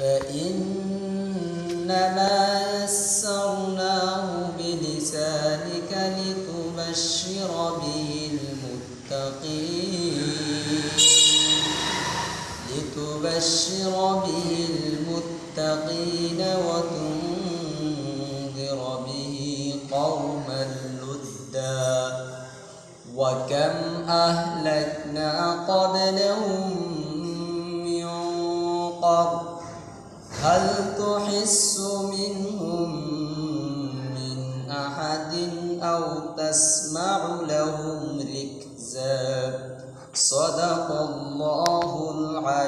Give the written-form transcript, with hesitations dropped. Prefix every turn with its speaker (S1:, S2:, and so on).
S1: فإنما يسرناه بلسانك لتبشر به المتقين وتنذر به قوما لدا وكم أهلكنا قبلهم من قرن هل تحس منهم من أحد أو تسمع لهم ركزا صدق الله العظيم.